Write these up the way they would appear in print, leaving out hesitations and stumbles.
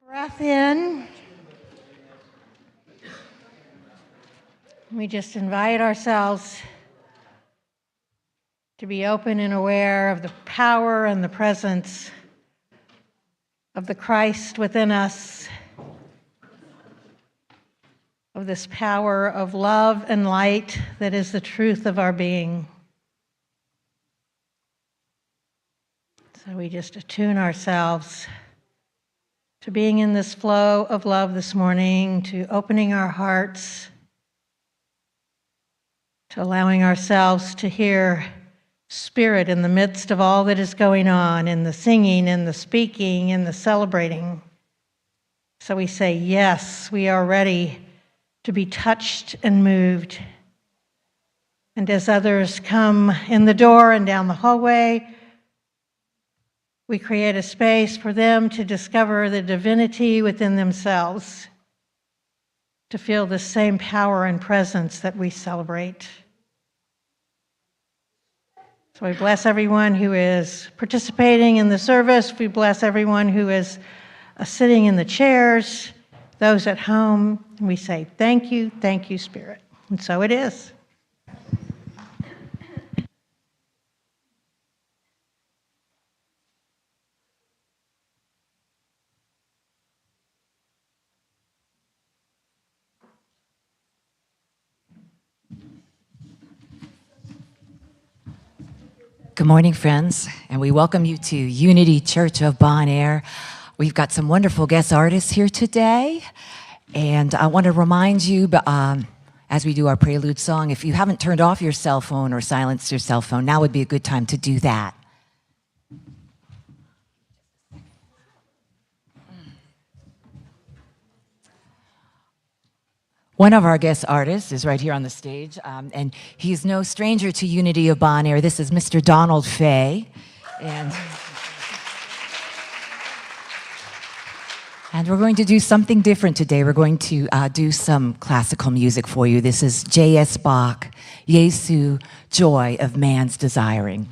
Breath in. We just invite ourselves to be open and aware of the power and the presence of the Christ within us, of this power of love and light that is the truth of our being. So we just attune ourselves to being in this flow of love this morning, to opening our hearts, to allowing ourselves to hear Spirit in the midst of all that is going on, in the singing, in the speaking, in the celebrating. So we say, yes, we are ready to be touched and moved. And as others come in the door and down the hallway, we create a space for them to discover the divinity within themselves, to feel the same power and presence that we celebrate. So we bless everyone who is participating in the service. We bless everyone who is sitting in the chairs, those at home. And we say, thank you, Spirit. And so it is. Good morning, friends, and we welcome you to Unity Church of Bon Air. We've got some wonderful guest artists here today, and I want to remind you, as we do our prelude song, if you haven't turned off your cell phone or silenced your cell phone, now would be a good time to do that. One of our guest artists is right here on the stage, and he's no stranger to Unity of Bon Air. This is Mr. Donald Fay. And we're going to do something different today. We're going to do some classical music for you. This is J.S. Bach, Jesu, Joy of Man's Desiring.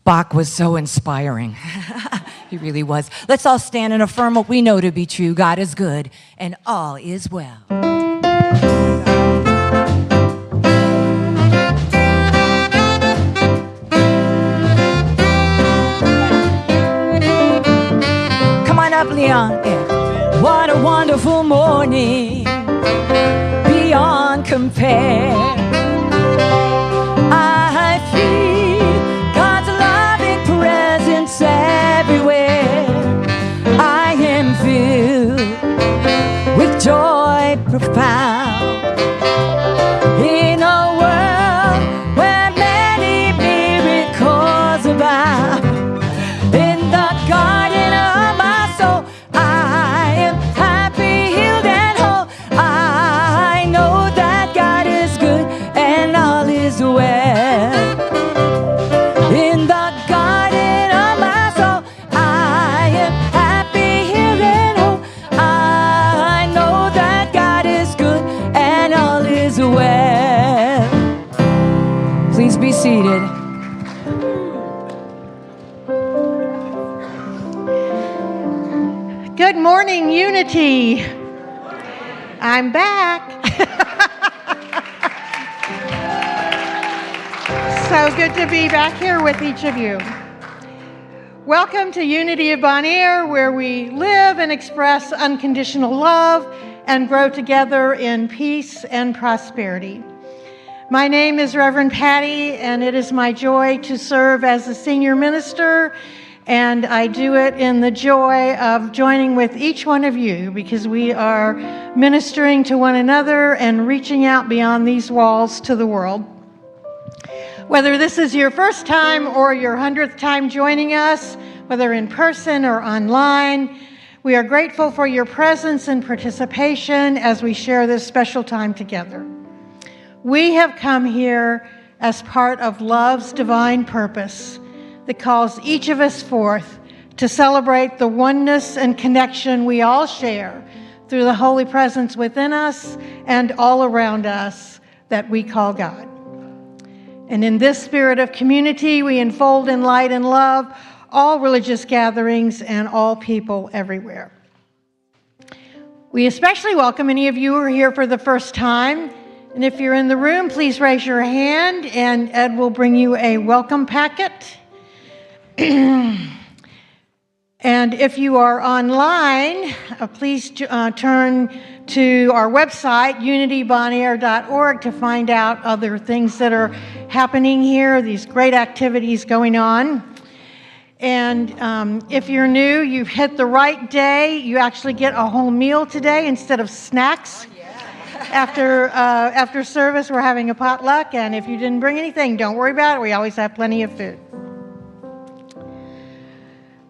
Bach was so inspiring. He really was. Let's all stand and affirm what we know to be true. God is good, and all is well. Come on up, Leon. Yeah. What a wonderful morning, beyond compare. I feel God's loving presence everywhere. I am filled with joy profound in a world where many miracles abound. In the garden of my soul, I am happy, healed, and whole. I know that God is good and all is well. In the garden of my soul, I am happy, healed, and whole. I know that God is good and all is well. Please be seated. Good morning, Unity. I'm back. So good to be back here with each of you. Welcome to Unity of Bon Air, where we live and express unconditional love and grow together in peace and prosperity. My name is Reverend Patty, and it is my joy to serve as the senior minister, and I do it in the joy of joining with each one of you because we are ministering to one another and reaching out beyond these walls to the world. Whether this is your first time or your 100th time joining us, whether in person or online, we are grateful for your presence and participation as we share this special time together. We have come here as part of love's divine purpose that calls each of us forth to celebrate the oneness and connection we all share through the holy presence within us and all around us that we call God. And in this spirit of community, we unfold in light and love all religious gatherings and all people everywhere. We especially welcome any of you who are here for the first time. And if you're in the room, please raise your hand and Ed will bring you a welcome packet. And if you are online, please turn to our website, unitybonair.org, to find out other things that are happening here, these great activities going on. And if you're new, you've hit the right day. You actually get a whole meal today instead of snacks. After service, we're having a potluck, and if you didn't bring anything, don't worry about it. We always have plenty of food.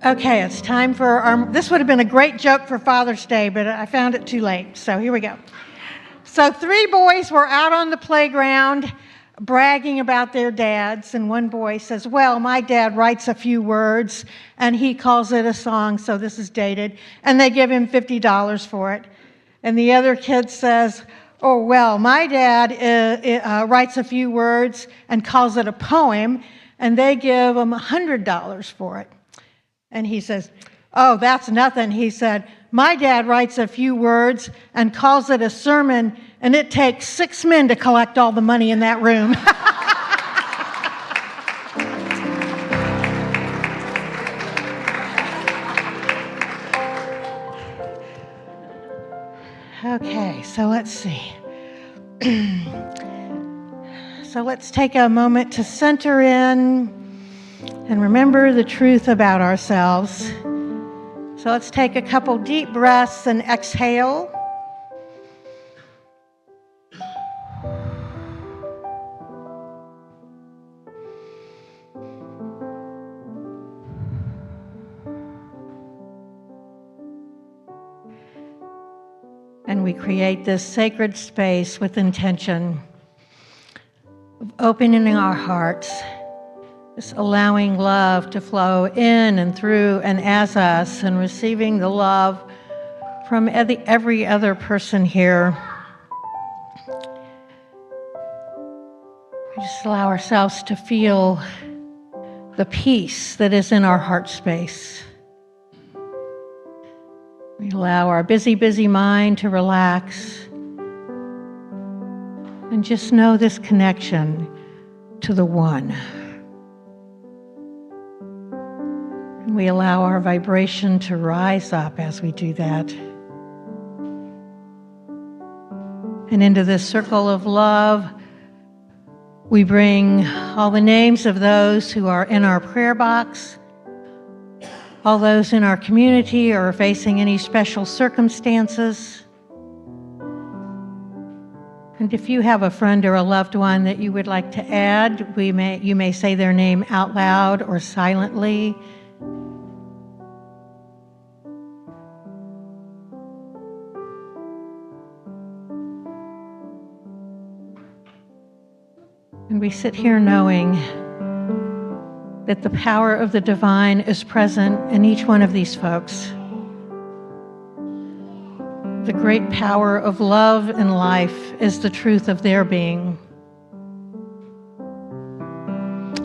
Okay, it's time for this would have been a great joke for Father's Day, but I found it too late, so here we go. So 3 boys were out on the playground bragging about their dads, and one boy says, well, my dad writes a few words, and he calls it a song, so this is dated, and they give him $50 for it. And the other kid says, oh, well, my dad writes a few words and calls it a poem, and they give him $100 for it. And he says, oh, that's nothing. He said, my dad writes a few words and calls it a sermon, and it takes 6 men to collect all the money in that room. Okay, so let's see. So let's take a moment to center in and remember the truth about ourselves. So let's take a couple deep breaths and exhale. And we create this sacred space with intention of opening our hearts, just allowing love to flow in and through and as us, and receiving the love from every other person here. We just allow ourselves to feel the peace that is in our heart space. We allow our busy, busy mind to relax and just know this connection to the One. And we allow our vibration to rise up as we do that. And into this circle of love, we bring all the names of those who are in our prayer box, all those in our community or facing any special circumstances. And if you have a friend or a loved one that you would like to add, you may say their name out loud or silently. And we sit here knowing that the power of the divine is present in each one of these folks. The great power of love and life is the truth of their being.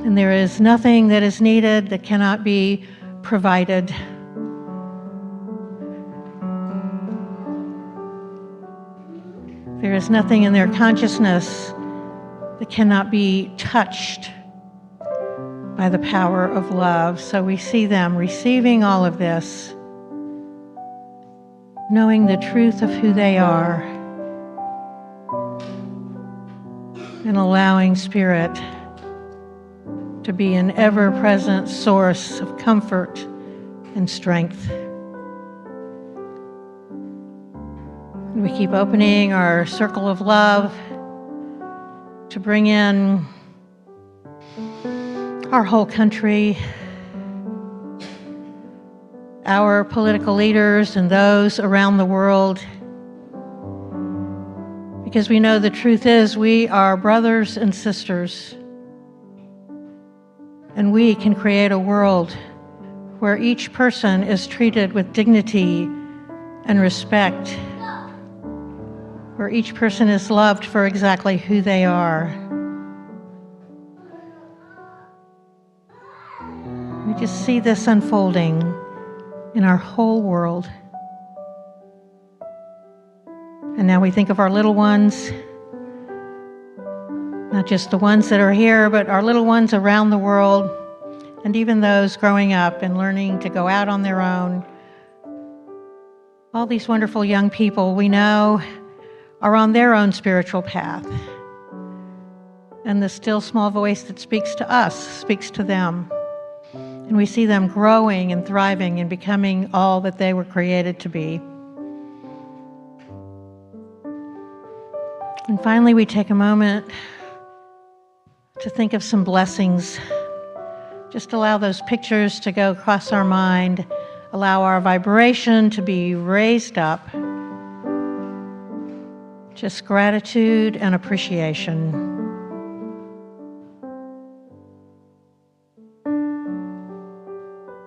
And there is nothing that is needed that cannot be provided. There is nothing in their consciousness that cannot be touched by the power of love. So we see them receiving all of this, knowing the truth of who they are, and allowing Spirit to be an ever-present source of comfort and strength. And we keep opening our circle of love to bring in our whole country, our political leaders, and those around the world. Because we know the truth is we are brothers and sisters, and we can create a world where each person is treated with dignity and respect, where each person is loved for exactly who they are. We just see this unfolding in our whole world. And now we think of our little ones, not just the ones that are here, but our little ones around the world, and even those growing up and learning to go out on their own. All these wonderful young people we know are on their own spiritual path. And the still small voice that speaks to us speaks to them. And we see them growing and thriving and becoming all that they were created to be. And finally, we take a moment to think of some blessings. Just allow those pictures to go across our mind. Allow our vibration to be raised up. Just gratitude and appreciation.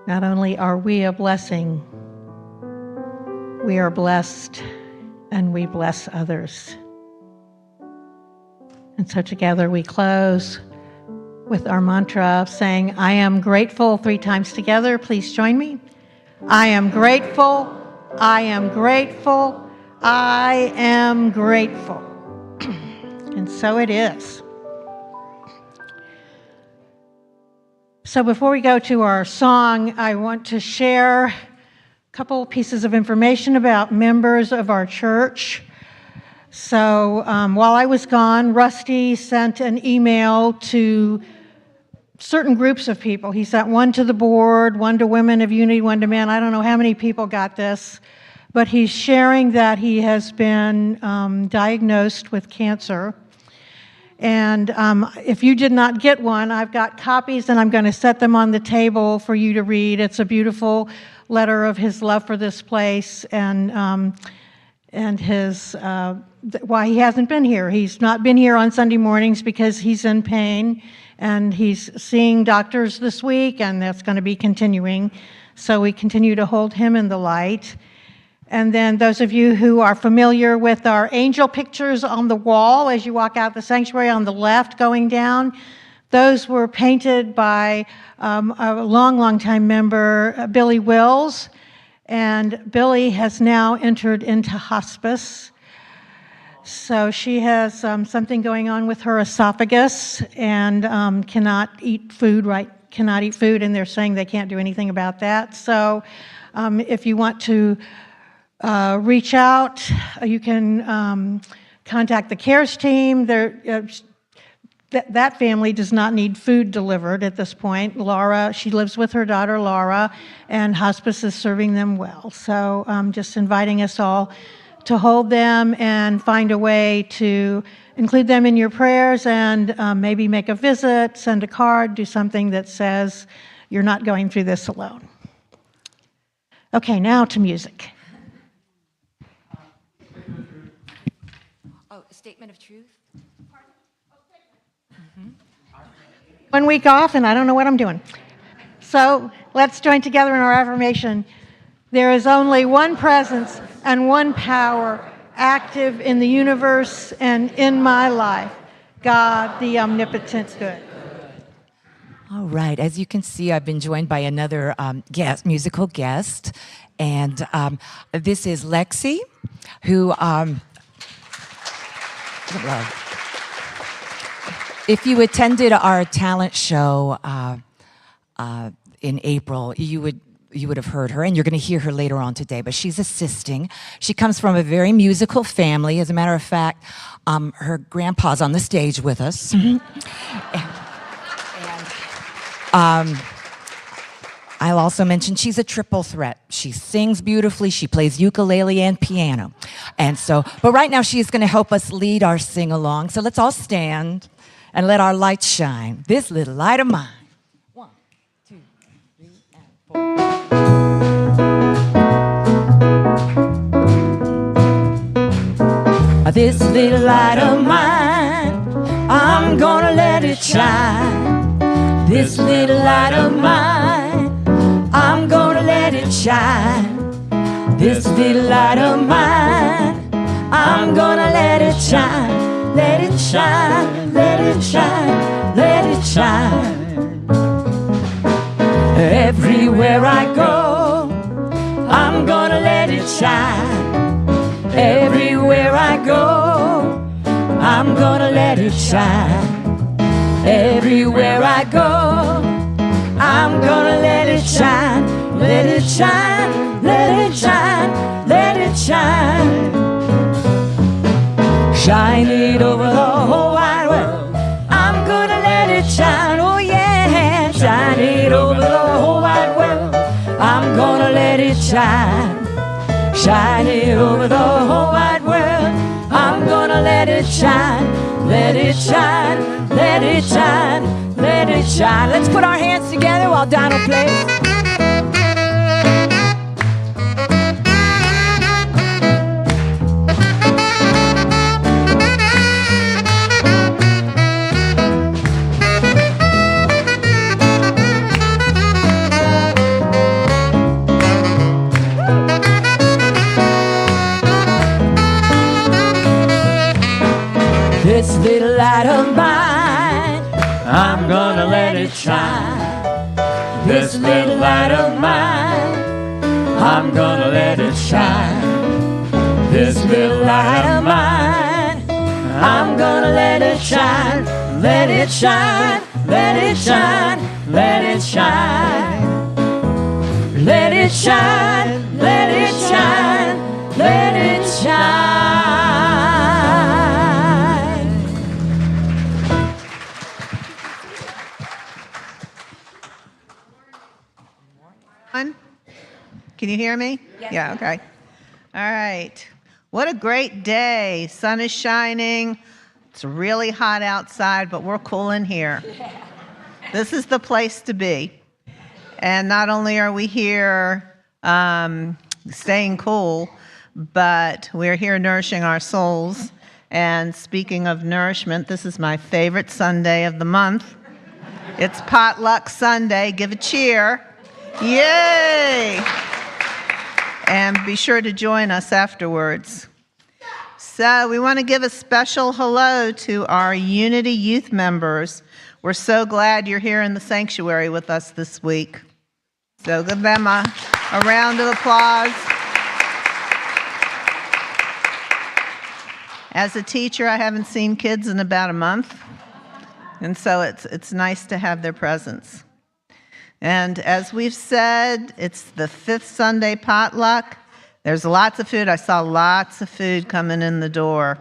Not only are we a blessing, we are blessed, and we bless others. And so together we close with our mantra saying, I am grateful 3 times together. Please join me. I am grateful, I am grateful, I am grateful. And so it is. So before we go to our song, I want to share a couple pieces of information about members of our church. So while I was gone, Rusty sent an email to certain groups of people. He sent one to the board, one to Women of Unity, one to Men. I don't know how many people got this, but he's sharing that he has been diagnosed with cancer. And if you did not get one, I've got copies, and I'm going to set them on the table for you to read. It's a beautiful letter of his love for this place and his why he hasn't been here. He's not been here on Sunday mornings because he's in pain, and he's seeing doctors this week, and that's going to be continuing. So we continue to hold him in the light. And then those of you who are familiar with our angel pictures on the wall as you walk out the sanctuary on the left going down, Those were painted by a long time member, Billy Wills, and Billy has now entered into hospice. So she has something going on with her esophagus and cannot eat food, and they're saying they can't do anything about that. So if you want to reach out, you can contact the CARES team. That family does not need food delivered at this point. Laura, she lives with her daughter Laura, and hospice is serving them well. So just inviting us all to hold them and find a way to include them in your prayers and maybe make a visit, send a card, do something that says you're not going through this alone. Okay, now to music. Oh, a statement of truth? 1 week off and I don't know what I'm doing. So let's join together in our affirmation. There is only one presence and one power active in the universe and in my life, God, the omnipotent good. All right. As you can see, I've been joined by another musical guest, and this is Lexi, who if you attended our talent show in April, you would have heard her, and you're going to hear her later on today, but she's assisting. She comes from a very musical family. As a matter of fact, her grandpa's on the stage with us. I'll also mention she's a triple threat. She sings beautifully, she plays ukulele and piano. But right now she's going to help us lead our sing-along. So let's all stand and let our light shine. This little light of mine. 1, 2, 3, and 4. This little light of mine, I'm gonna let it shine. This little light of mine, I'm gonna let it shine. This little light of mine, I'm gonna let it shine. Let it shine, let it shine, let it shine. Everywhere I go, I'm gonna let it shine. Everywhere I go, I'm gonna let it shine. Everywhere I go, I'm gonna let it shine. Let it shine, let it shine, let it shine. Shine it over the whole wide world. I'm gonna let it shine, oh yeah. Shine it over the whole wide world. I'm gonna let it shine. Shine it over the whole wide world. I'm gonna let it shine. Let it shine, let it shine, let it shine. Let's put our hands together while Donald plays. This little light of mine, I'm gonna let it shine. This little light of mine, I'm gonna let it shine. This little light of mine, I'm gonna let it shine. Let it shine, let it shine, let it shine. Let it shine, let it shine, let it shine. Can you hear me? Yes. Yeah, okay. All right. What a great day. Sun is shining. It's really hot outside, but we're cool in here. Yeah. This is the place to be. And not only are we here staying cool, but we're here nourishing our souls. And speaking of nourishment, this is my favorite Sunday of the month. It's Potluck Sunday. Give a cheer. Yay! And be sure to join us afterwards. So we want to give a special hello to our Unity youth members. We're so glad you're here in the sanctuary with us this week. So give them a round of applause. As a teacher, I haven't seen kids in about a month, and so it's nice to have their presence. And as we've said, it's the 5th Sunday potluck. There's lots of food. I saw lots of food coming in the door.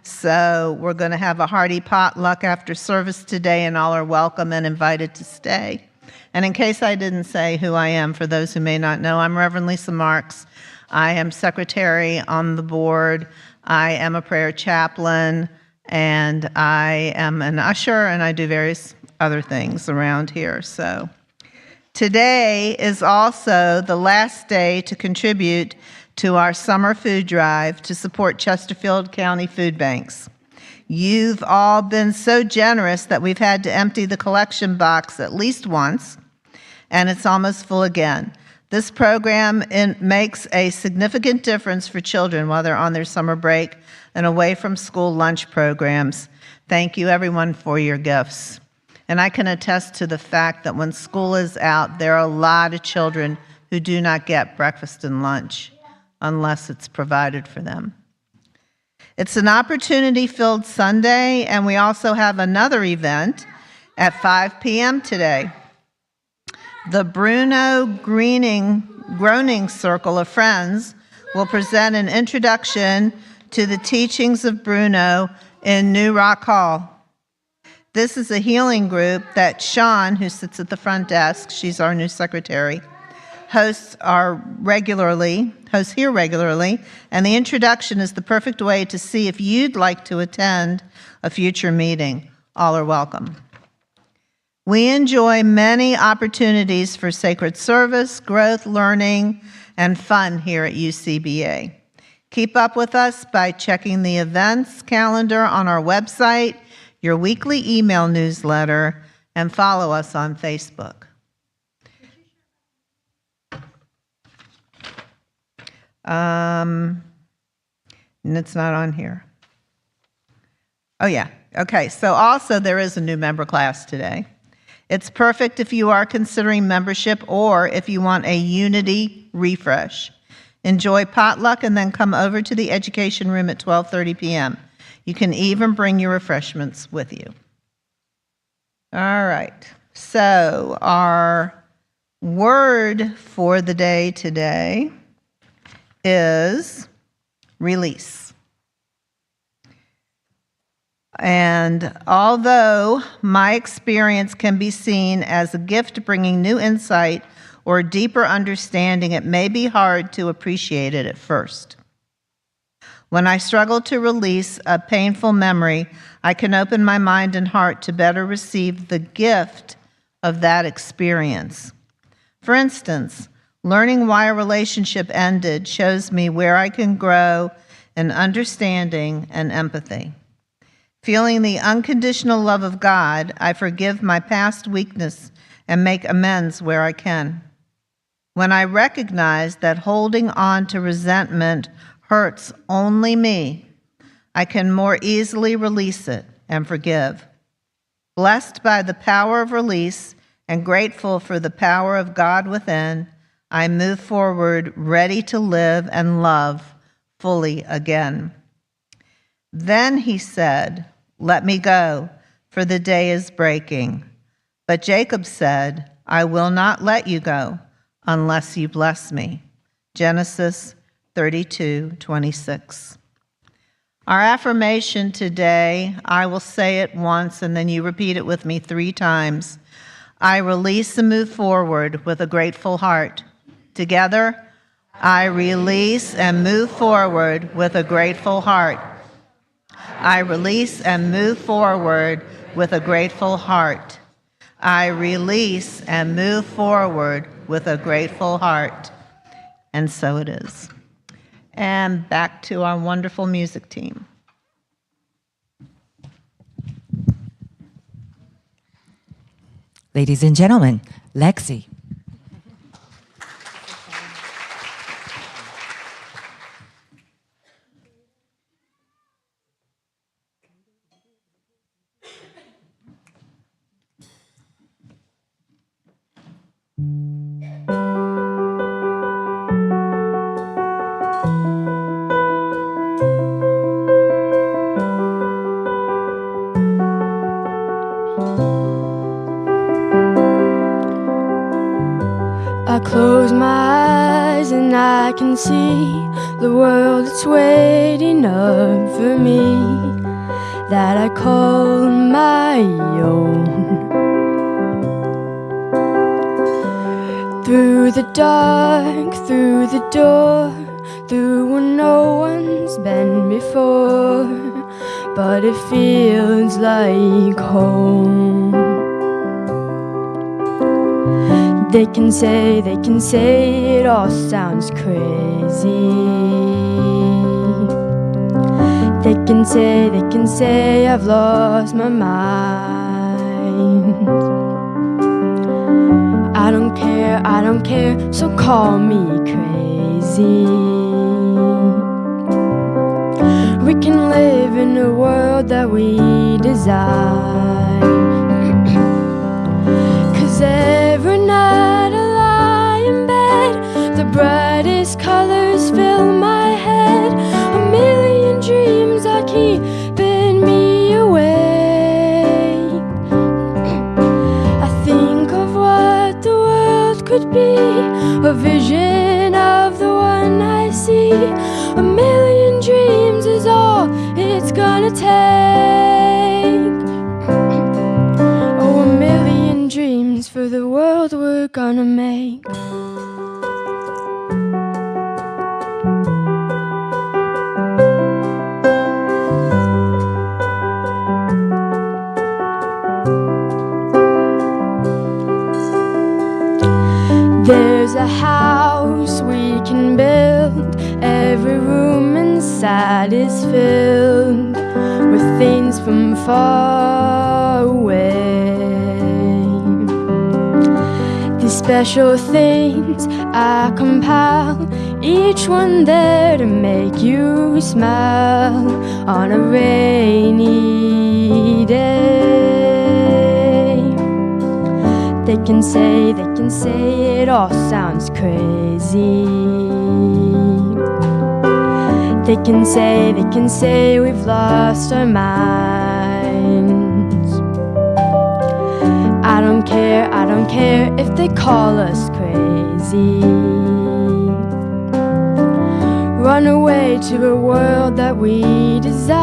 So we're going to have a hearty potluck after service today, and all are welcome and invited to stay. And in case I didn't say who I am, for those who may not know, I'm Reverend Lisa Marks. I am secretary on the board. I am a prayer chaplain, and I am an usher, and I do various other things around here. So today is also the last day to contribute to our summer food drive to support Chesterfield County food banks. You've all been so generous that we've had to empty the collection box at least once, and it's almost full again. This program makes a significant difference for children while they're on their summer break and away from school lunch programs. Thank you, everyone, for your gifts. And I can attest to the fact that when school is out, there are a lot of children who do not get breakfast and lunch unless it's provided for them. It's an opportunity-filled Sunday, and we also have another event at 5 p.m. today. The Bruno Groening Circle of Friends will present an introduction to the teachings of Bruno in New Rock Hall. This is a healing group that Sean, who sits at the front desk, she's our new secretary, hosts here regularly, and the introduction is the perfect way to see if you'd like to attend a future meeting. All are welcome. We enjoy many opportunities for sacred service, growth, learning, and fun here at UCBA. Keep up with us by checking the events calendar on our website, your weekly email newsletter, and follow us on Facebook. And it's not on here. Oh, yeah. Okay, so also there is a new member class today. It's perfect if you are considering membership or if you want a Unity refresh. Enjoy potluck and then come over to the education room at 12:30 p.m. You can even bring your refreshments with you. All right, so our word for the day today is release. And although my experience can be seen as a gift bringing new insight or deeper understanding, it may be hard to appreciate it at first. When I struggle to release a painful memory, I can open my mind and heart to better receive the gift of that experience. For instance, learning why a relationship ended shows me where I can grow in understanding and empathy. Feeling the unconditional love of God, I forgive my past weakness and make amends where I can. When I recognize that holding on to resentment hurts only me, I can more easily release it and forgive. Blessed by the power of release and grateful for the power of God within, I move forward ready to live and love fully again. Then he said, "Let me go, for the day is breaking." But Jacob said, "I will not let you go unless you bless me." Genesis 32:26. Our affirmation today, I will say it once and then you repeat it with me 3 times. I release and move forward with a grateful heart. Together, I release and move forward with a grateful heart. I release and move forward with a grateful heart. I release and move forward with a grateful heart. And so it is. And back to our wonderful music team. Ladies and gentlemen, Lexi. close my eyes and I can see the world that's waiting up for me, that I call my own. Through the dark, through the door, through where no one's been before, but it feels like home. They can say it all sounds crazy. They can say I've lost my mind. I don't care, so call me crazy. We can live in a world that we design. 'Cause every night I lie in bed, the brightest colors fill my head. A million dreams are keeping me awake. I think of what the world could be, a vision of the one I see. A million dreams is all it's gonna take. Oh, a million dreams for the world we're gonna make. There's a house we can build, every room inside is filled with things from far away. These special things I compile, each one there to make you smile on a rainy day. They can say it all sounds crazy. They can say we've lost our minds. I don't care if they call us crazy. Run away to a world that we design.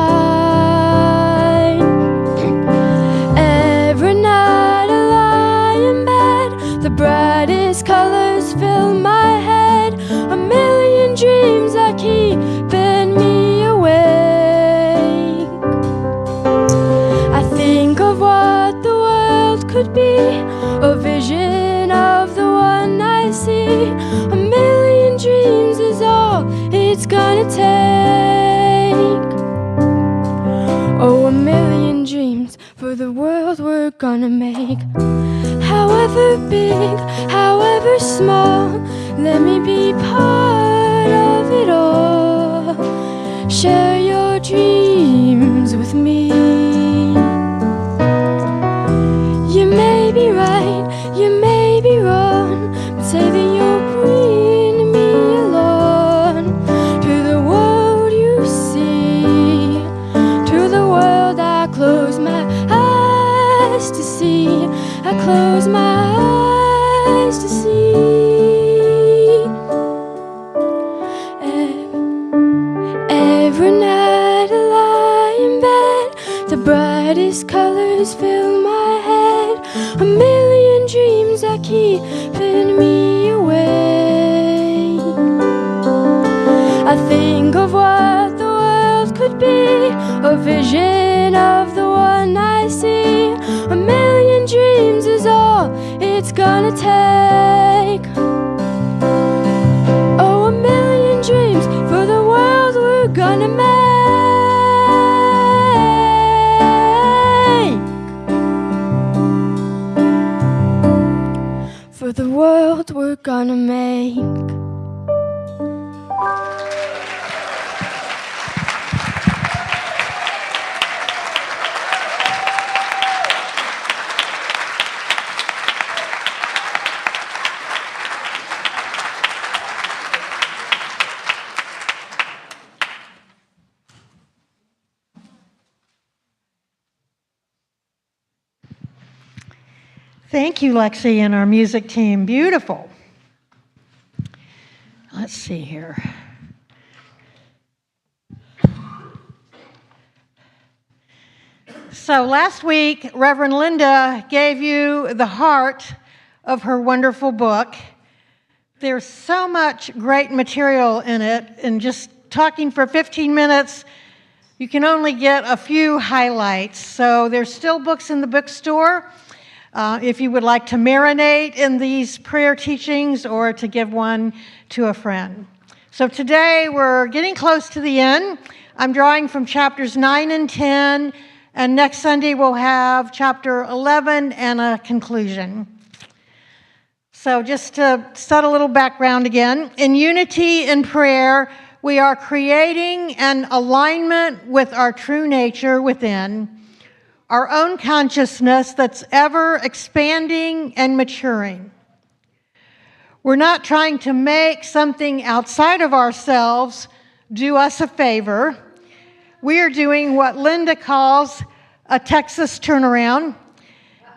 Every night I lie in bed, the brightest colors fill my head. A million dreams are keeping me awake. I think of what the world could be, a vision of the one I see. A million dreams is all it's gonna take. Oh, a million dreams for the world we're gonna make. However big, however small, let me be part of it all. Share your dreams with me. You may be right, you may be wrong, but say that you'll bring me along to the world you see, to the world I close my eyes to see. I close my eyes to see. Every night I lie in bed, the brightest colors fill my head. A million dreams are keeping me awake. I think of what the world could be, a vision of the one I see. A million dreams is all it's gonna take. Oh, a million dreams for the world we're gonna make. For the world we're gonna make. Thank you, Lexi, and our music team. Beautiful. Let's see here. So last week, Reverend Linda gave you the heart of her wonderful book. There's so much great material in it, and just talking for 15 minutes, you can only get a few highlights. So there's still books in the bookstore if you would like to marinate in these prayer teachings or to give one to a friend. So today we're getting close to the end. I'm drawing from chapters 9 and 10, and next Sunday we'll have chapter 11 and a conclusion. So just to set a little background again, in unity in prayer, we are creating an alignment with our true nature within, our own consciousness that's ever expanding and maturing. We're not trying to make something outside of ourselves do us a favor. We are doing what Linda calls a Texas turnaround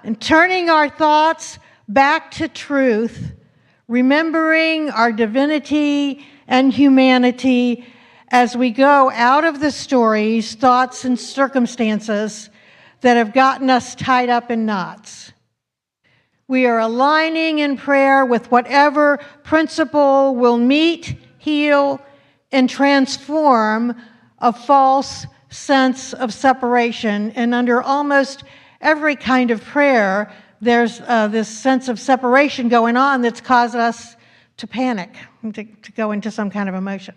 and turning our thoughts back to truth, remembering our divinity and humanity as we go out of the stories, thoughts, and circumstances that have gotten us tied up in knots. We are aligning in prayer with whatever principle will meet, heal, and transform a false sense of separation. And under almost every kind of prayer, there's this sense of separation going on that's caused us to panic, to go into some kind of emotion.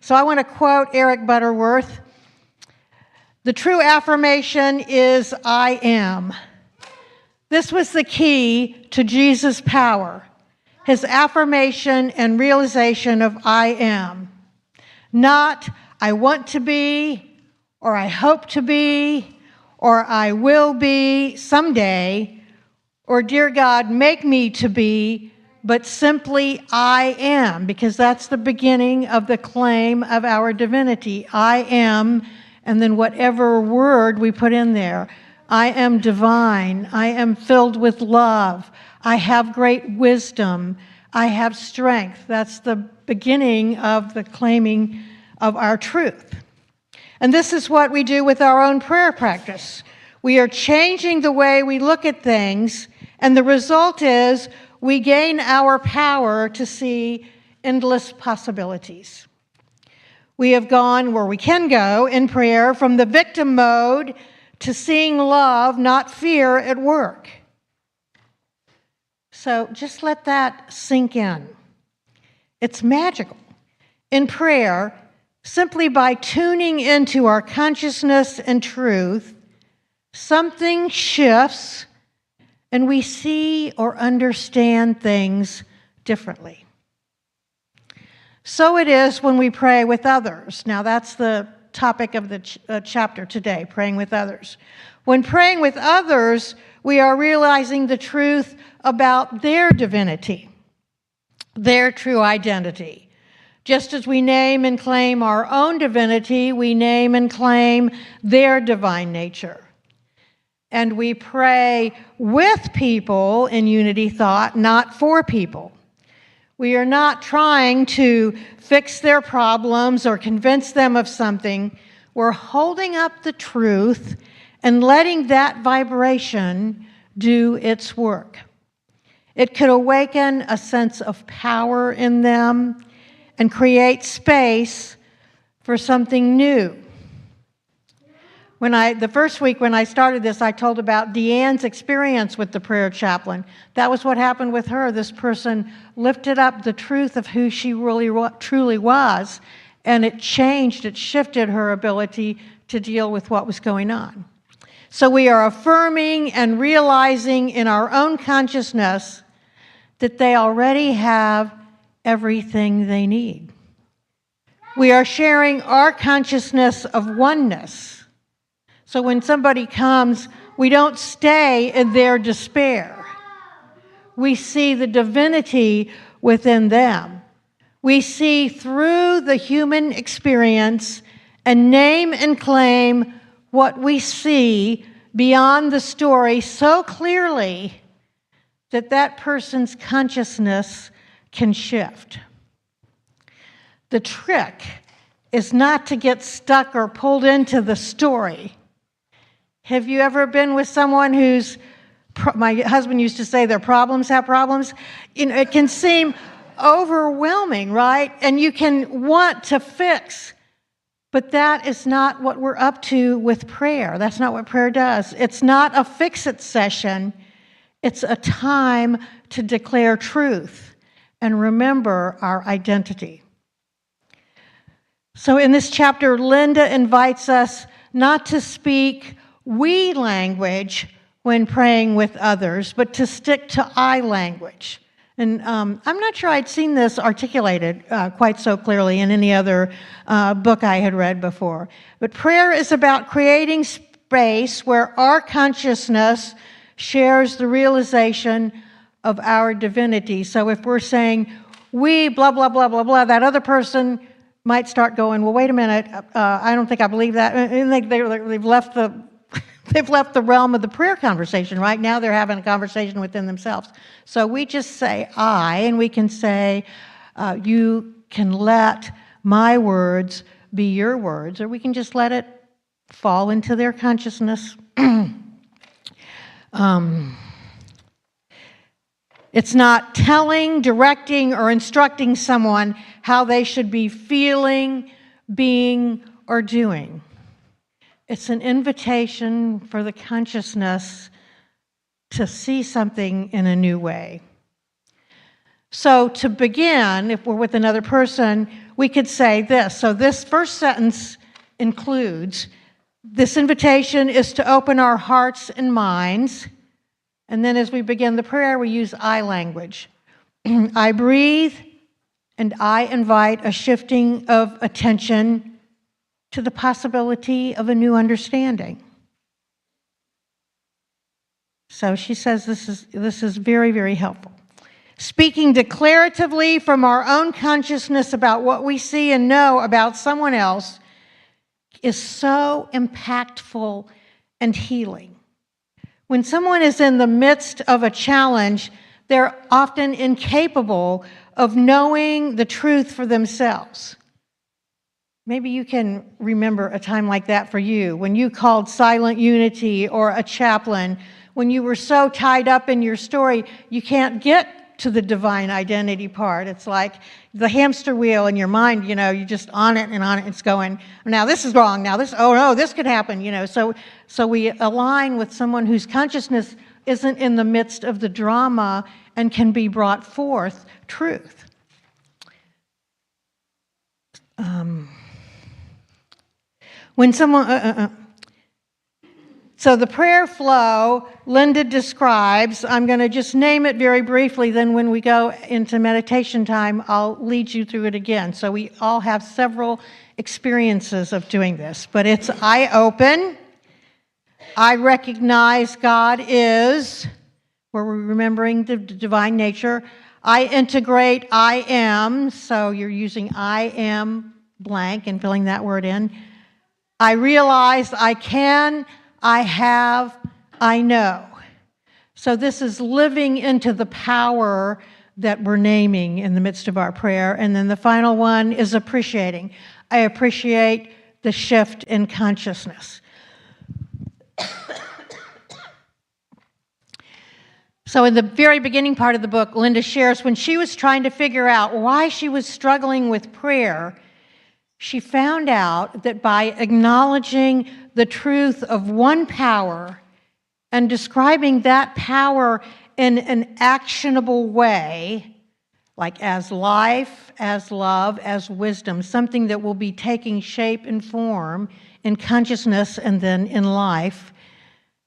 So I want to quote Eric Butterworth. The true affirmation is, I am. This was the key to Jesus' power, his affirmation and realization of I am. Not I want to be, or I hope to be, or I will be someday, or dear God, make me to be, but simply I am, because that's the beginning of the claim of our divinity. I am, and then whatever word we put in there. I am divine. I am filled with love. I have great wisdom. I have strength. That's the beginning of the claiming of our truth. And this is what we do with our own prayer practice. We are changing the way we look at things, and the result is we gain our power to see endless possibilities. We have gone where we can go in prayer from the victim mode to seeing love, not fear, at work. So just let that sink in. It's magical. In prayer, simply by tuning into our consciousness and truth, something shifts and we see or understand things differently. So it is when we pray with others. Now that's the topic of the chapter today, praying with others. When praying with others, we are realizing the truth about their divinity, their true identity. Just as we name and claim our own divinity, we name and claim their divine nature. And we pray with people in unity thought, not for people. We are not trying to fix their problems or convince them of something. We're holding up the truth and letting that vibration do its work. It could awaken a sense of power in them and create space for something new. The first week when I started this, I told about Deanne's experience with the prayer chaplain. That was what happened with her. This person lifted up the truth of who she really truly was, and it changed, it shifted her ability to deal with what was going on. So we are affirming and realizing in our own consciousness that they already have everything they need. We are sharing our consciousness of oneness. So when somebody comes, we don't stay in their despair. We see the divinity within them. We see through the human experience and name and claim what we see beyond the story so clearly that that person's consciousness can shift. The trick is not to get stuck or pulled into the story. Have you ever been with someone who's, my husband used to say, their problems have problems? You know, it can seem overwhelming, right? And you can want to fix. But that is not what we're up to with prayer. That's not what prayer does. It's not a fix-it session. It's a time to declare truth and remember our identity. So in this chapter, Linda invites us not to speak we language when praying with others, but to stick to I language. And I'm not sure I'd seen this articulated quite so clearly in any other book I had read before. But prayer is about creating space where our consciousness shares the realization of our divinity. So if we're saying, we, blah, blah, blah, blah, blah, that other person might start going, well, wait a minute, I don't think I believe that. And they've left the realm of the prayer conversation. Right now they're having a conversation within themselves. So we just say I, and we can say, you can let my words be your words, or we can just let it fall into their consciousness. It's not telling, directing, or instructing someone how they should be feeling, being, or doing. It's an invitation for the consciousness to see something in a new way. So to begin, if we're with another person, we could say this. So this first sentence includes, this invitation is to open our hearts and minds. And then as we begin the prayer, we use I language. I breathe and I invite a shifting of attention to the possibility of a new understanding. So she says this is very, very helpful. Speaking declaratively from our own consciousness about what we see and know about someone else is so impactful and healing. When someone is in the midst of a challenge, they're often incapable of knowing the truth for themselves. Maybe you can remember a time like that for you, when you called Silent Unity or a chaplain, when you were so tied up in your story, you can't get to the divine identity part. It's like the hamster wheel in your mind, you know, you're just on it and on it. It's going, now this is wrong, now this, oh no, this could happen, you know. So we align with someone whose consciousness isn't in the midst of the drama and can be brought forth truth. When someone, So the prayer flow Linda describes, I'm going to just name it very briefly, then when we go into meditation time, I'll lead you through it again. So we all have several experiences of doing this, but it's I open, I recognize God is, where we're remembering the divine nature. I integrate I am, so you're using I am blank and filling that word in. I realize I can, I have, I know. So this is living into the power that we're naming in the midst of our prayer. And then the final one is appreciating. I appreciate the shift in consciousness. So in the very beginning part of the book, Linda shares when she was trying to figure out why she was struggling with prayer, she found out that by acknowledging the truth of one power and describing that power in an actionable way, like as life, as love, as wisdom, something that will be taking shape and form in consciousness and then in life,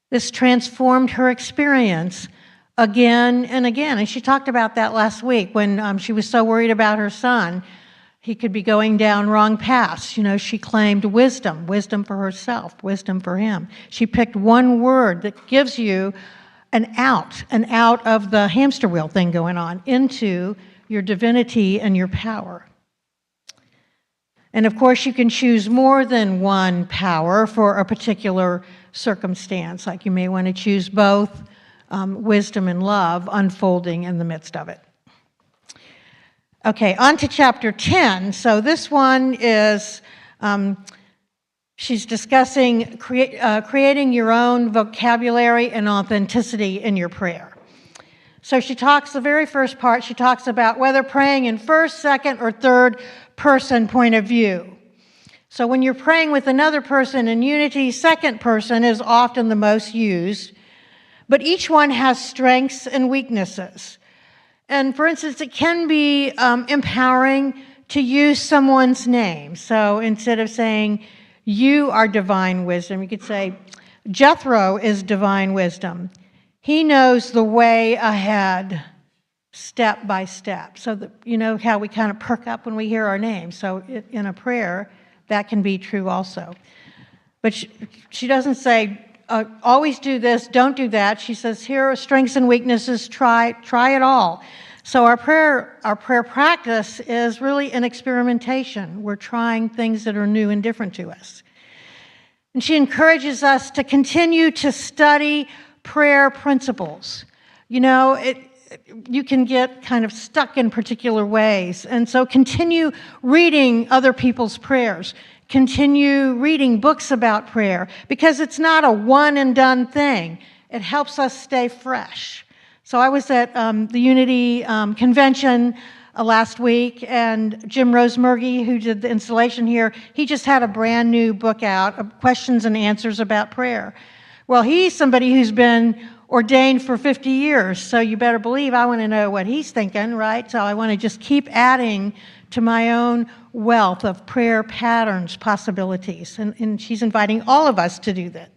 this transformed her experience again and again. And she talked about that last week when she was so worried about her son. He could be going down wrong paths. You know, she claimed wisdom for herself, wisdom for him. She picked one word that gives you an out of the hamster wheel thing going on into your divinity and your power. And of course, you can choose more than one power for a particular circumstance. Like you may want to choose both wisdom and love unfolding in the midst of it. Okay, on to chapter 10. So this one is, she's discussing creating your own vocabulary and authenticity in your prayer. So she talks, the very first part, she talks about whether praying in first, second, or third person point of view. So when you're praying with another person in unity, second person is often the most used, but each one has strengths and weaknesses. And for instance, it can be empowering to use someone's name. So instead of saying, you are divine wisdom, you could say, Jethro is divine wisdom. He knows the way ahead, step by step. So that, you know how we kind of perk up when we hear our name. So in a prayer, that can be true also. But she doesn't say, always do this, don't do that. She says, here are strengths and weaknesses, try it all. So our prayer practice is really an experimentation. We're trying things that are new and different to us. And she encourages us to continue to study prayer principles. You know, you can get kind of stuck in particular ways. And so continue reading other people's prayers. Continue reading books about prayer, because it's not a one and done thing. It helps us stay fresh. So I was at the Unity Convention last week, and Jim Rosemergy, who did the installation here, he just had a brand new book out of questions and answers about prayer. Well, he's somebody who's been ordained for 50 years, so you better believe I want to know what he's thinking, right? So I want to just keep adding to my own wealth of prayer patterns, possibilities, and she's inviting all of us to do that.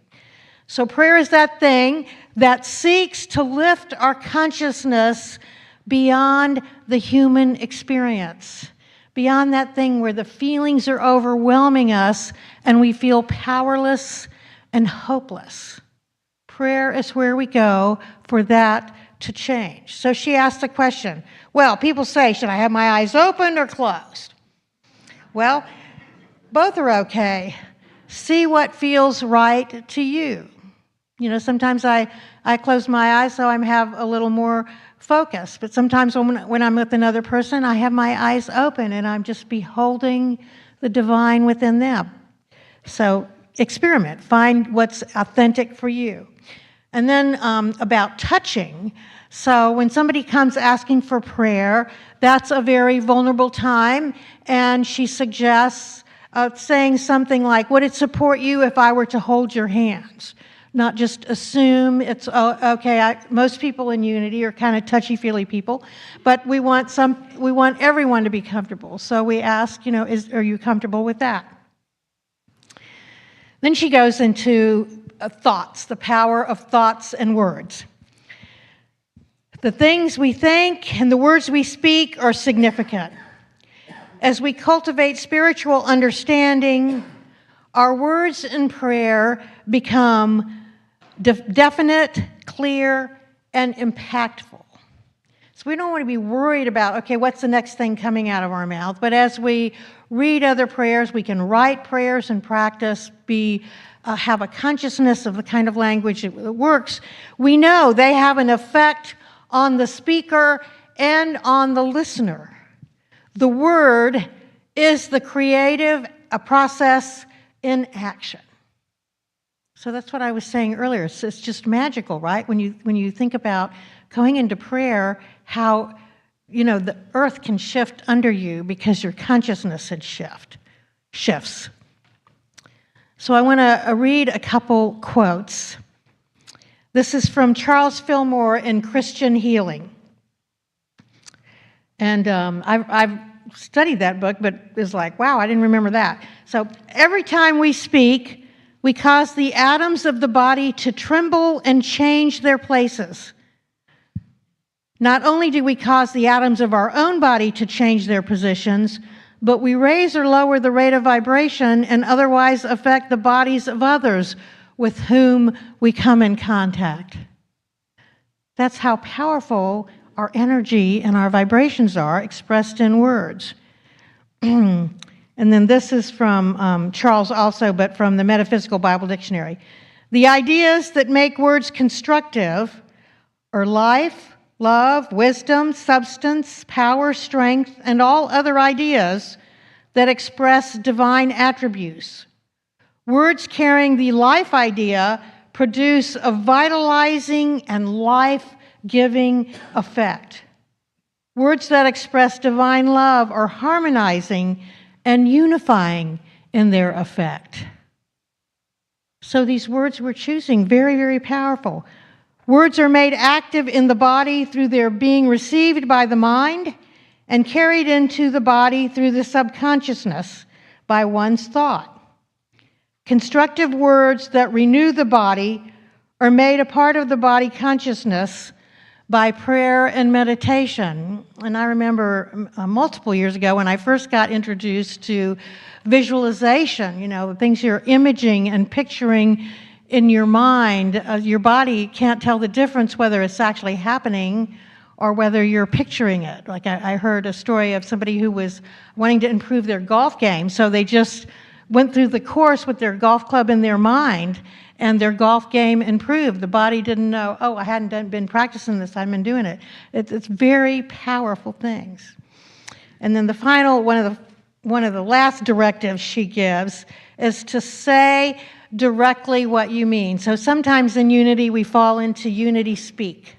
So prayer is that thing that seeks to lift our consciousness beyond the human experience, beyond that thing where the feelings are overwhelming us and we feel powerless and hopeless. Prayer is where we go for that to change. So she asked the question, well, people say, should I have my eyes open or closed? Well, both are okay. See what feels right to you. You know, sometimes I close my eyes so I have a little more focus, but sometimes when I'm with another person, I have my eyes open and I'm just beholding the divine within them. So experiment, find what's authentic for you. And then about touching. So when somebody comes asking for prayer, that's a very vulnerable time, and she suggests saying something like, would it support you if I were to hold your hands? Not just assume it's, okay, most people in Unity are kind of touchy-feely people, but we want everyone to be comfortable. So we ask, you know, are you comfortable with that? Then she goes into thoughts, the power of thoughts and words. The things we think and the words we speak are significant. As we cultivate spiritual understanding, our words in prayer become definite, clear, and impactful. So we don't want to be worried about, okay, what's the next thing coming out of our mouth? But as we read other prayers, we can write prayers and practice, have a consciousness of the kind of language that works. We know they have an effect on the speaker and on the listener. The word is the creative process in action. So that's what I was saying earlier. It's just magical, right? When you think about going into prayer, how, you know, the earth can shift under you because your consciousness had shifts. So I want to read a couple quotes. This is from Charles Fillmore in Christian Healing. And I've studied that book, but it's like, wow, I didn't remember that. So every time we speak, we cause the atoms of the body to tremble and change their places. Not only do we cause the atoms of our own body to change their positions, but we raise or lower the rate of vibration and otherwise affect the bodies of others with whom we come in contact. That's how powerful our energy and our vibrations are expressed in words. And then this is from Charles also, but from the Metaphysical Bible Dictionary. The ideas that make words constructive are life, love, wisdom, substance, power, strength, and all other ideas that express divine attributes. Words carrying the life idea produce a vitalizing and life-giving effect. Words that express divine love are harmonizing and unifying in their effect. So these words we're choosing, very, very powerful. Words are made active in the body through their being received by the mind and carried into the body through the subconsciousness by one's thought. Constructive words that renew the body are made a part of the body consciousness by prayer and meditation. And I remember multiple years ago when I first got introduced to visualization, the things you're imaging and picturing in your mind. Your body can't tell the difference whether it's actually happening or whether you're picturing it. Like I heard a story of somebody who was wanting to improve their golf game, so they just went through the course with their golf club in their mind, and their golf game improved. The body didn't know, oh, I hadn't been practicing this, I've been doing it. It's very powerful things. And then the final, one of the last directives she gives is to say directly what you mean. So sometimes in unity we fall into unity speak,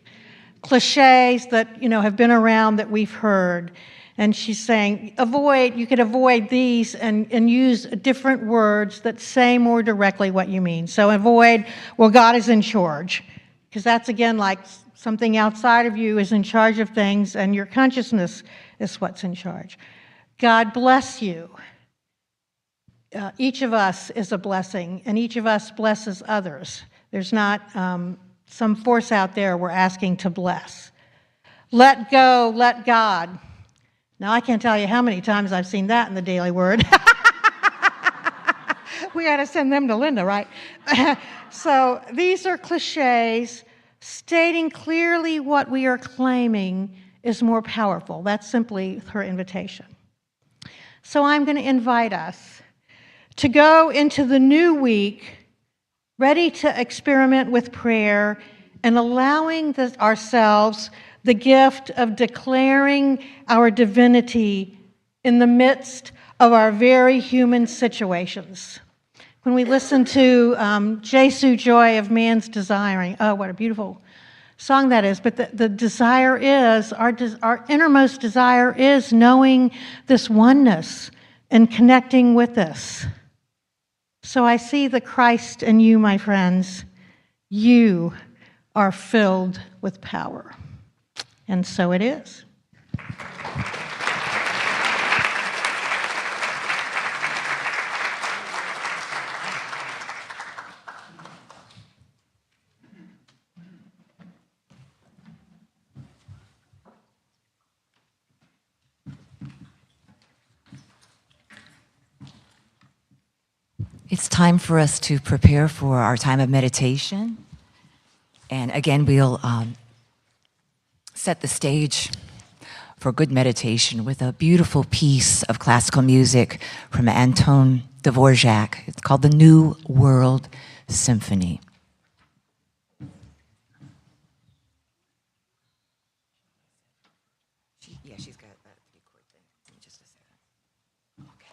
cliches that have been around that we've heard. And she's saying, you could avoid these and use different words that say more directly what you mean. So avoid, well, God is in charge, because that's again like something outside of you is in charge of things and your consciousness is what's in charge. God bless you. Each of us is a blessing, and each of us blesses others. There's not some force out there we're asking to bless. Let go, let God. Now, I can't tell you how many times I've seen that in the Daily Word. We got to send them to Linda, right? So these are cliches. Stating clearly what we are claiming is more powerful. That's simply her invitation. So I'm going to invite us to go into the new week ready to experiment with prayer and allowing ourselves the gift of declaring our divinity in the midst of our very human situations. When we listen to Jesu Joy of Man's Desiring, oh, what a beautiful song that is. But the desire is, our innermost desire is knowing this oneness and connecting with this. So I see the Christ in you, my friends. You are filled with power. And so it is. It's time for us to prepare for our time of meditation. And again, we'll set the stage for good meditation with a beautiful piece of classical music from Anton Dvorak. It's called the New World Symphony. Yeah, she's got that record thing. Give me just a second. Okay.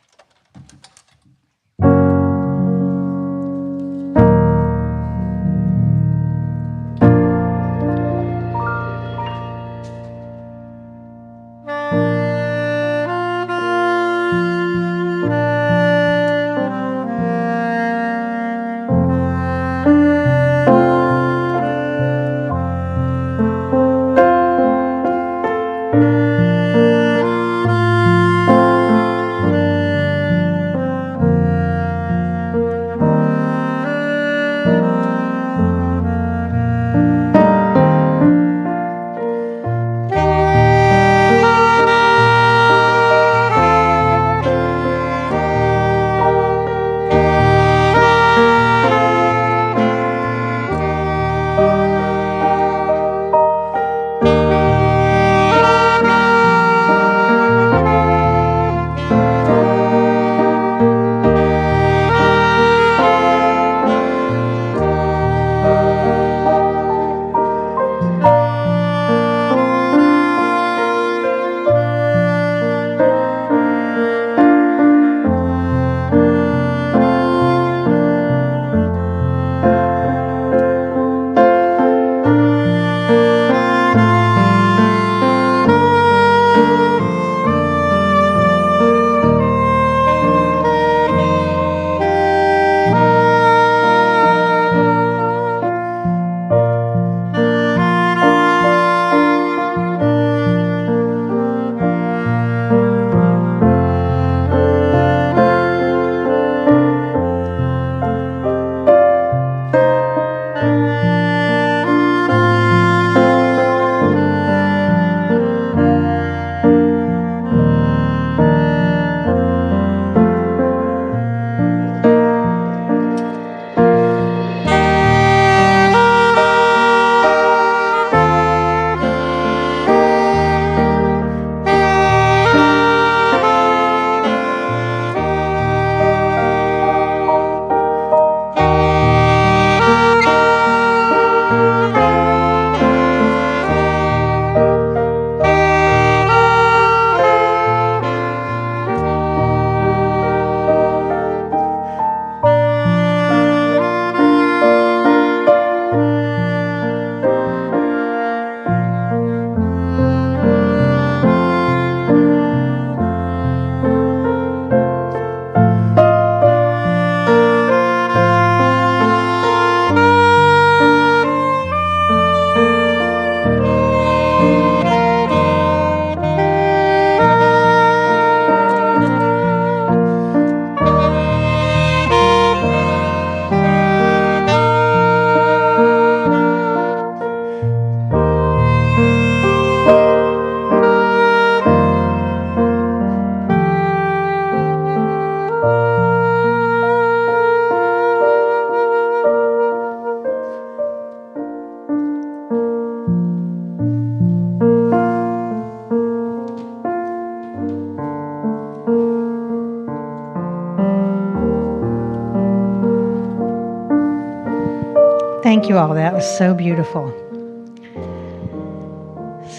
Thank you all. That was so beautiful.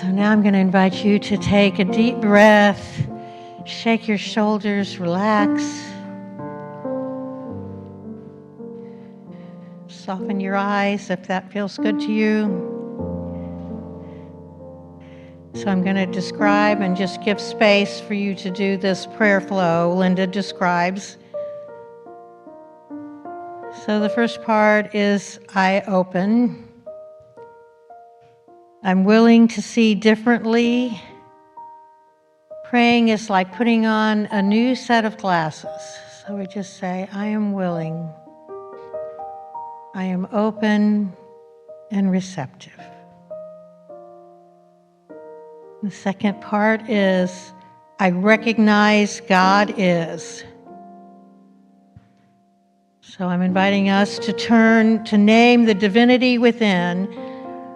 So now I'm going to invite you to take a deep breath, shake your shoulders, relax. Soften your eyes if that feels good to you. So I'm going to describe and just give space for you to do this prayer flow Linda describes. So the first part is I open. I'm willing to see differently. Praying is like putting on a new set of glasses. So we just say, I am willing. I am open and receptive. The second part is, I recognize God is. So I'm inviting us to turn to name the divinity within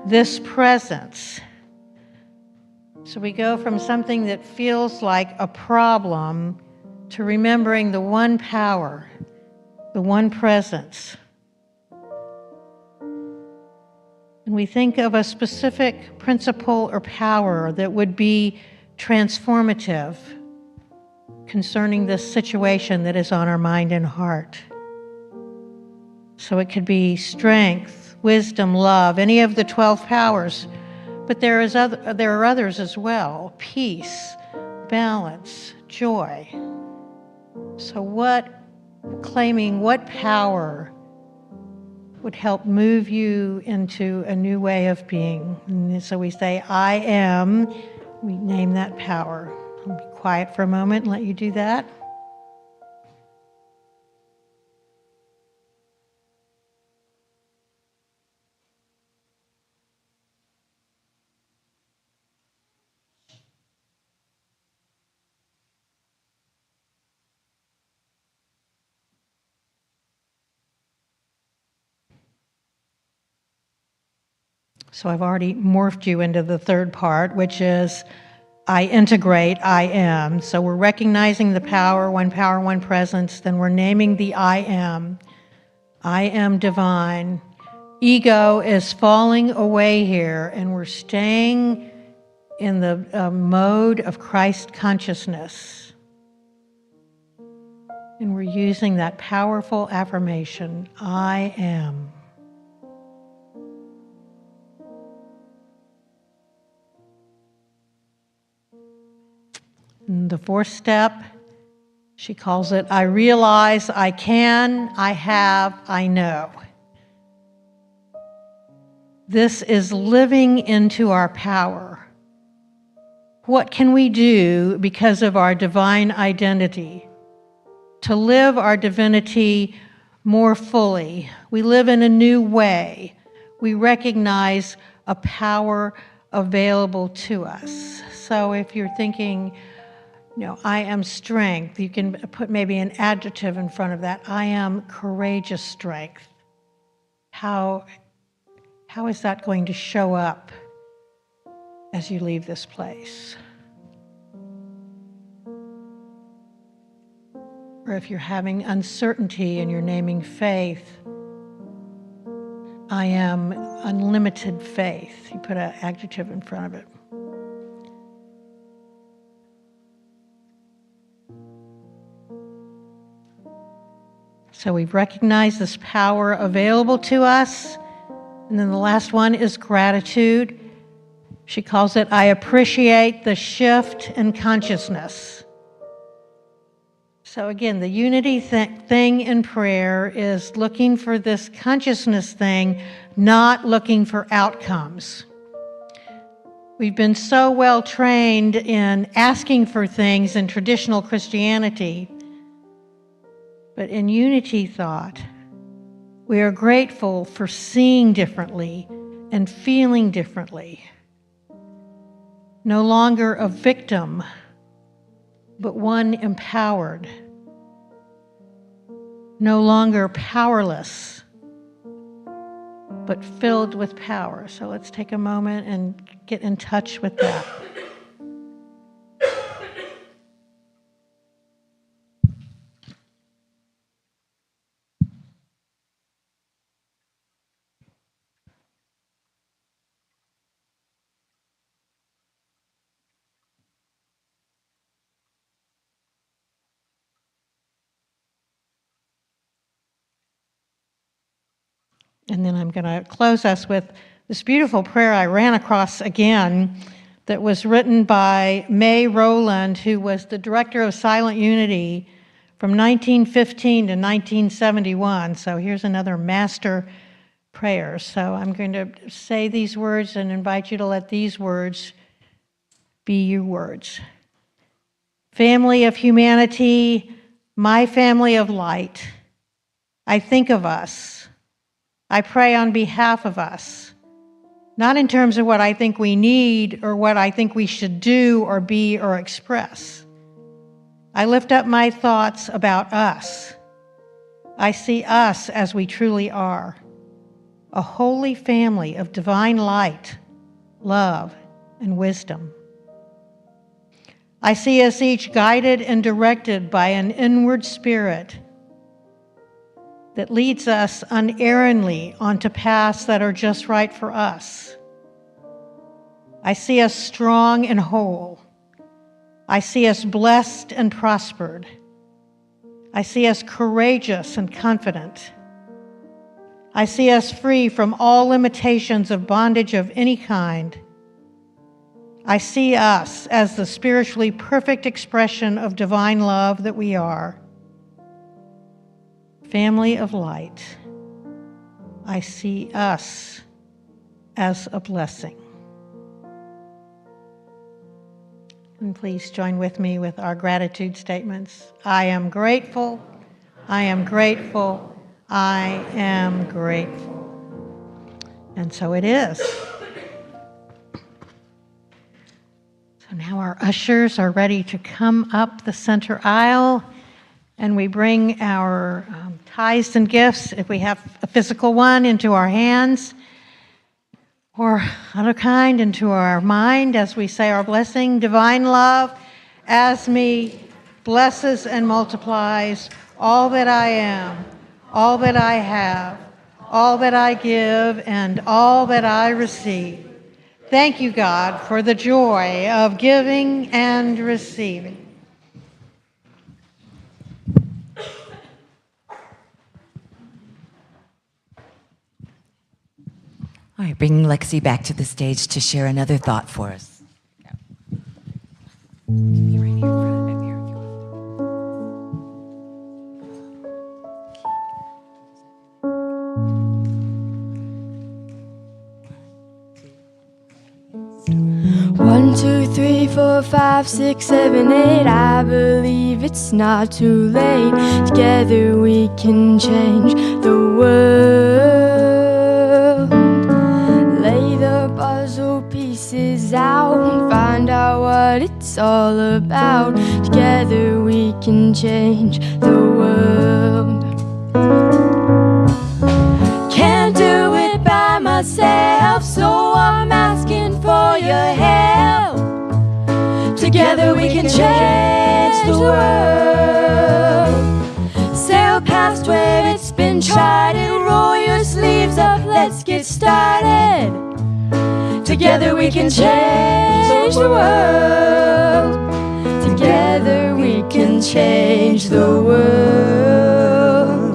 this presence. So we go from something that feels like a problem to remembering the one power, the one presence. And we think of a specific principle or power that would be transformative concerning this situation that is on our mind and heart. So it could be strength, wisdom, love, any of the 12 powers. But there are others as well: peace, balance, joy. So claiming what power would help move you into a new way of being? And so we say, I am. We name that power. I'll be quiet for a moment and let you do that. So I've already morphed you into the third part, which is I integrate, I am. So we're recognizing the power, one presence, then we're naming the I am. I am divine. Ego is falling away here, and we're staying in the mode of Christ consciousness. And we're using that powerful affirmation, I am. And the fourth step, she calls it, I realize, I can, I have, I know. This is living into our power. What can we do because of our divine identity? To live our divinity more fully. We live in a new way. We recognize a power available to us. So if you're thinking, I am strength, you can put maybe an adjective in front of that. I am courageous strength. How is that going to show up as you leave this place? Or if you're having uncertainty and you're naming faith, I am unlimited faith. You put an adjective in front of it. So we've recognized this power available to us. And then the last one is gratitude. She calls it, I appreciate the shift in consciousness. So again, the unity thing in prayer is looking for this consciousness thing, not looking for outcomes. We've been so well trained in asking for things in traditional Christianity, but in unity thought, we are grateful for seeing differently and feeling differently. No longer a victim, but one empowered. No longer powerless, but filled with power. So let's take a moment and get in touch with that. And then I'm going to close us with this beautiful prayer I ran across again that was written by May Rowland, who was the director of Silent Unity from 1915 to 1971. So here's another master prayer. So I'm going to say these words and invite you to let these words be your words. Family of humanity, my family of light, I think of us. I pray on behalf of us, not in terms of what I think we need or what I think we should do or be or express. I lift up my thoughts about us. I see us as we truly are, a holy family of divine light, love, and wisdom. I see us each guided and directed by an inward spirit that leads us unerringly onto paths that are just right for us. I see us strong and whole. I see us blessed and prospered. I see us courageous and confident. I see us free from all limitations of bondage of any kind. I see us as the spiritually perfect expression of divine love that we are. Family of light, I see us as a blessing. And please join with me with our gratitude statements. I am grateful, I am grateful, I am grateful. And so it is. So now our ushers are ready to come up the center aisle, and we bring our tithes and gifts, if we have a physical one, into our hands, or other kind into our mind as we say our blessing. Divine love, as me, blesses and multiplies all that I am, all that I have, all that I give, and all that I receive. Thank you, God, for the joy of giving and receiving. All right, bringing Lexi back to the stage to share another thought for us. Be right here in front of here if you want. 1, 2, 3, 4, 5, 6, 7, 8. I believe it's not too late. Together we can change the world. Lay the puzzle pieces out and find out what it's all about. Together we can change the world. Can't do it by myself, so I'm asking for your help. Together we can change the world. Sail past where it's been tried and roll your sleeves up, let's get started. Together we can change the world. Together we can change the world.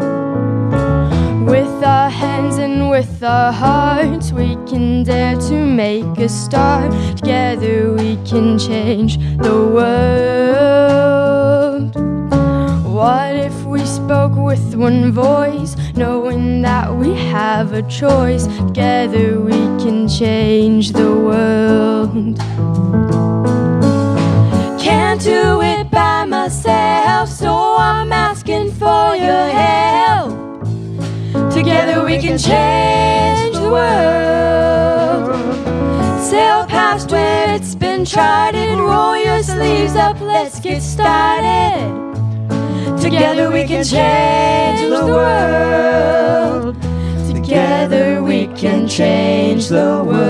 With our hands and with our hearts, we can dare to make a start. Together we can change the world. What if we spoke with one voice, knowing that we have a choice? Together we can change the world. Can't do it by myself, so I'm asking for your help. Together we can change the world. Sail past where it's been tried and roll your sleeves up, let's get started. Together we can change the world. Together we can change the world.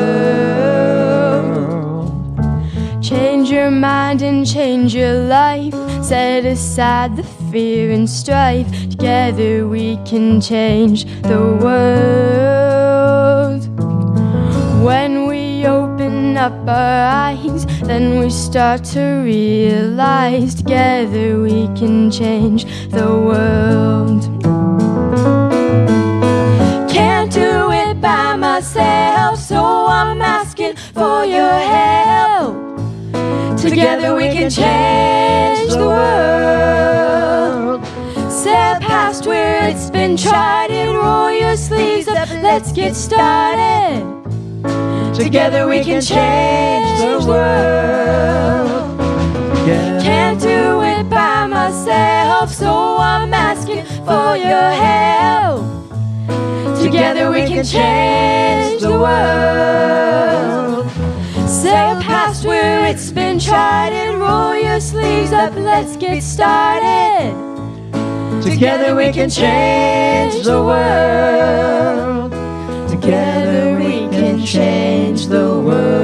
Change your mind and change your life. Set aside the fear and strife. Together we can change the world. When we open up our eyes, then we start to realize together we can change the world. Can't do so I'm asking for your help. Together we can change the world. Step past where it's been tried and roll your sleeves up. Let's get started. Together we can change the world. Can't do it by myself, so I'm asking for your help. Together we can change the world. Step past where it's been tried and roll your sleeves up. Let's get started. Together we can change the world. Together we can change the world.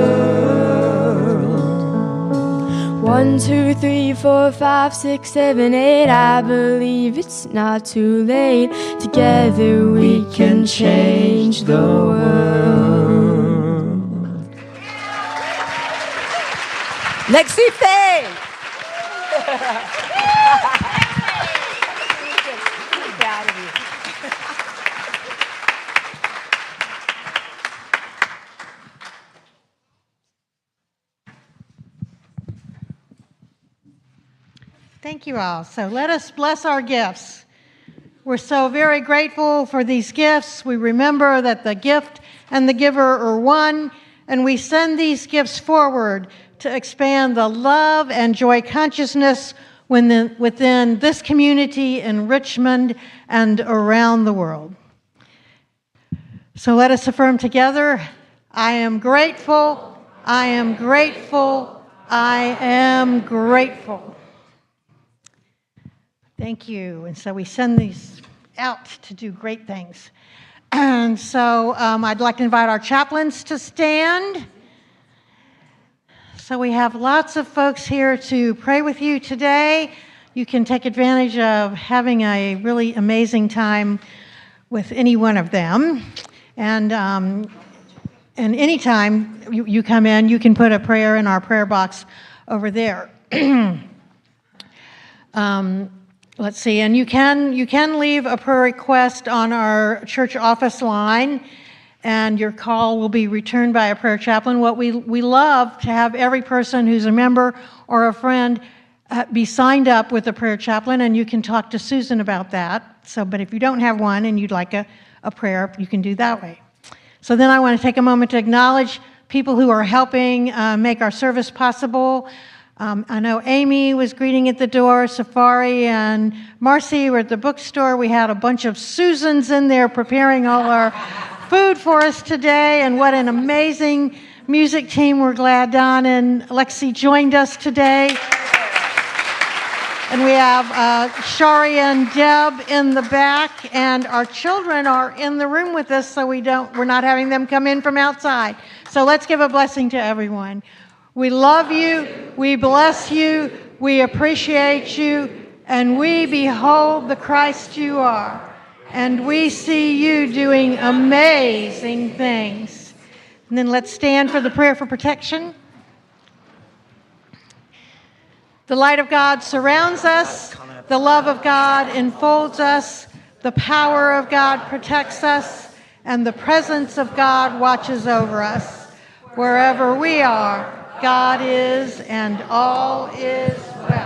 1, 2, 3, 4, 5, 6, 7, 8. I believe it's not too late. Together we can change the world. Lexi Faye. Thank you all. So let us bless our gifts. We're so very grateful for these gifts. We remember that the gift and the giver are one, and we send these gifts forward to expand the love and joy consciousness within this community in Richmond and around the world. So let us affirm together, I am grateful, I am grateful, I am grateful. Thank you. And so we send these out to do great things. And so I'd like to invite our chaplains to stand. So we have lots of folks here to pray with you today. You can take advantage of having a really amazing time with any one of them. And anytime you come in, you can put a prayer in our prayer box over there. Let's see, and you can leave a prayer request on our church office line, and your call will be returned by a prayer chaplain. What we love to have every person who's a member or a friend be signed up with a prayer chaplain, and you can talk to Susan about that. So, but if you don't have one and you'd like a prayer, you can do that way. So then I want to take a moment to acknowledge people who are helping make our service possible. I know Amy was greeting at the door, Safari and Marcy were at the bookstore. We had a bunch of Susans in there preparing all our food for us today, and what an amazing music team. We're glad Don and Lexi joined us today. And we have Shari and Deb in the back, and our children are in the room with us, so we're not having them come in from outside. So let's give a blessing to everyone. We love you, we bless you, we appreciate you, and we behold the Christ you are. And we see you doing amazing things. And then let's stand for the prayer for protection. The light of God surrounds us, the love of God enfolds us, the power of God protects us, and the presence of God watches over us. Wherever we are, God is, and all is well.